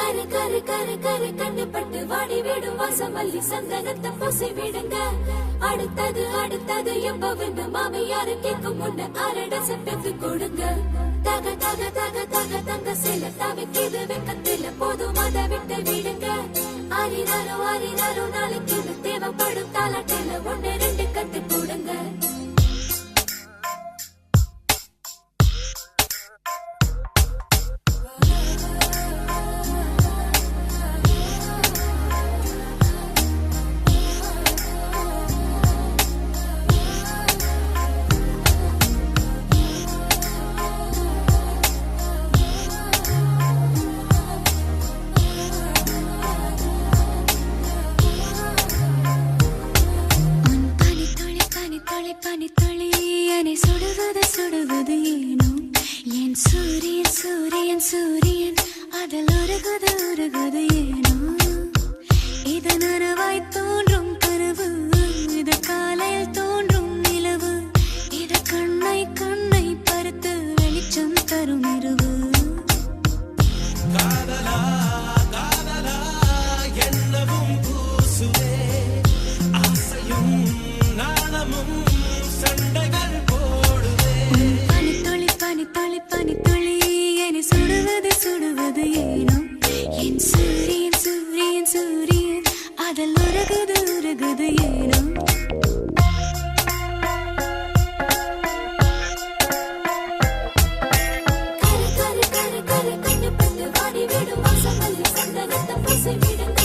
கரு கரு கரு கரு கண்ணுப்பட்டு வாடி விடும் வாசமல்லி சந்தனத்தை பூசி விடுங்க. அடுத்தது அடுத்தது எப்பவென்று மாமியாரு கேட்கும் முன்ன அரடச பெத்து கொடுங்க. தக தக தக தக தங்க சில தவிக்கிது வெக்கத்தில போதும் அதை விட்டு விடுங்க. ஆரினாரோ நாளைக்கு தேவைப்படும் தாலாட்டில ஒன்னு ரெண்டு கத்து கொடுங்க. பனித்தொழியனை சுடுவது சுடுவது ஏனோ என் சூரியன் சூரியன் சூரியன் அதில் உருகுது உருகுது ஏனோ. இது நனவாய் தோன்றும் கனவு, இது காலையில் தோன்றும் நிலவு, இது கண்ணை கண்ணை பருத்து வெளிச்சம் தரும் இரவு. காதலா காதலா என்னவும் பூசுவே ஆசையும் நாணமும் சண்டைகள் போடுவே. பனித்தொழி பனித்தொழி பனித்தொழி என்னை சுடுவது சுடுவது ஏனோ என் சூரியன் சூரியன் சூரியன் அதில் உருகுது உருகுது ஏனோ. கரு கரு கரு கரு கண்ணுப்பட்டு வாடி விடும் வாசமல்லி சந்தனத்தை பூசி விடுங்க.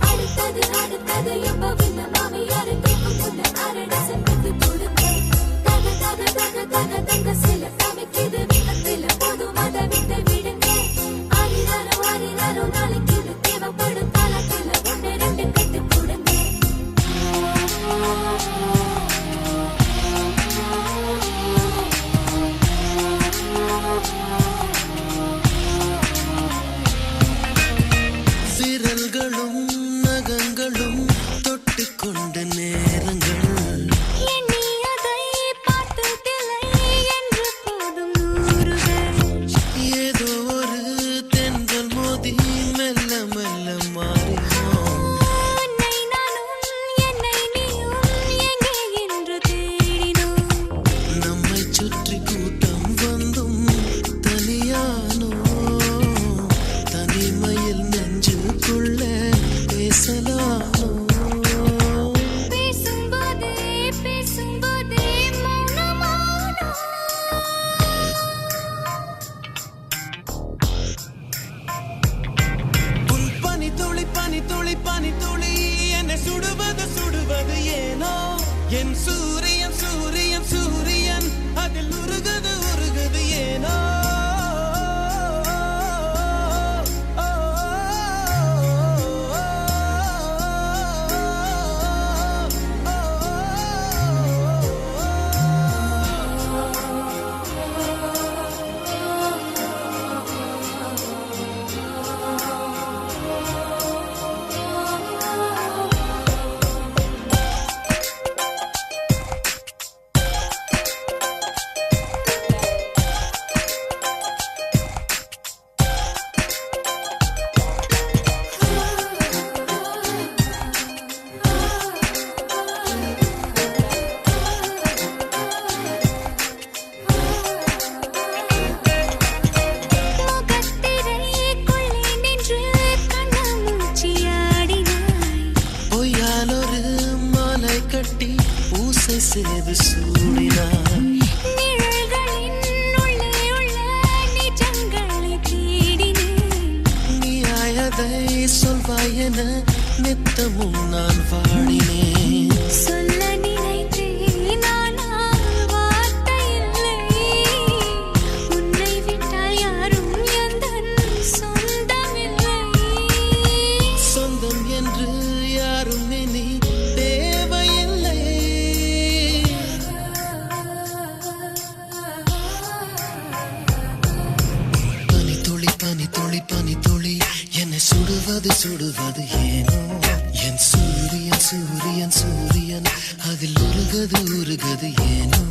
அடுத்தது அடுத்தது எப்பவென்று மாமியாரு கேட்கும் முன்ன அரடச பெத்து கொடுங்க. தக தக தக தக தங்க சில தவிக்கிது வெக்கத்தில போதும் அதை விட்டு விடுங்க. ஆரினாரோ நாளைக்கு தேவைப்படும் தாலாட்டில ஒன்னு ரெண்டு கத்து கொடுங்க. விரல்களும் நகங்களும் தொட்டுக்கொண்ட நேரங்கள் எண்ணியதை பார்த்ததில்லை என்று போதும் நூறுகள். ஏதோ ஒரு தென்றல் மோதி மெல்ல மெல்ல மாறினோம். உன்னை நானும் என்னை நீயும் எங்கே என்று தேடினோம். நம்மை சுற்றி கூட்டம் வந்தும் தனியானோ, தனிமையில் நெஞ்சுக்குள்ளே பேசலானோ. பேசும்போதே பேசும்போதே மௌனமானோ. உன் பனித்துளி பனித்துளி பனித்துளி என்னை சுடுவது சுடுவது ஏனோ என் சூரியன் சூரியன் சூரியன் அதில் உருகுது உருகுது ஏனோ. முகத்திரைக்குள்ளே நின்று கண்ணாமூச்சியாடினாய். பொய்யாலொரு மாலை கட்டி பூசை செய்து சூடினார். நிழல்களின் உள்ளே உள்ள நிஜங்களை தேடினேன். நீயாயதை சொல்வாய் என நித்தமும் நான் வாடினேன். சொல்ல நினைத்தேன் ஆனால் வார்த்தை இல்லை. உன்னை விட்டால் யாரும் எந்தன் சொந்தமில்லை. சொந்தம் என்று யாரும் இனி தேவையில்லை. பனித்துளி பனித்துளி பனித்துளி என்னை சுடுவது சுடுவது ஏனோ என் சூரியன் சூரியன் சூரியன் அதில் உருகது உருகது ஏனோ.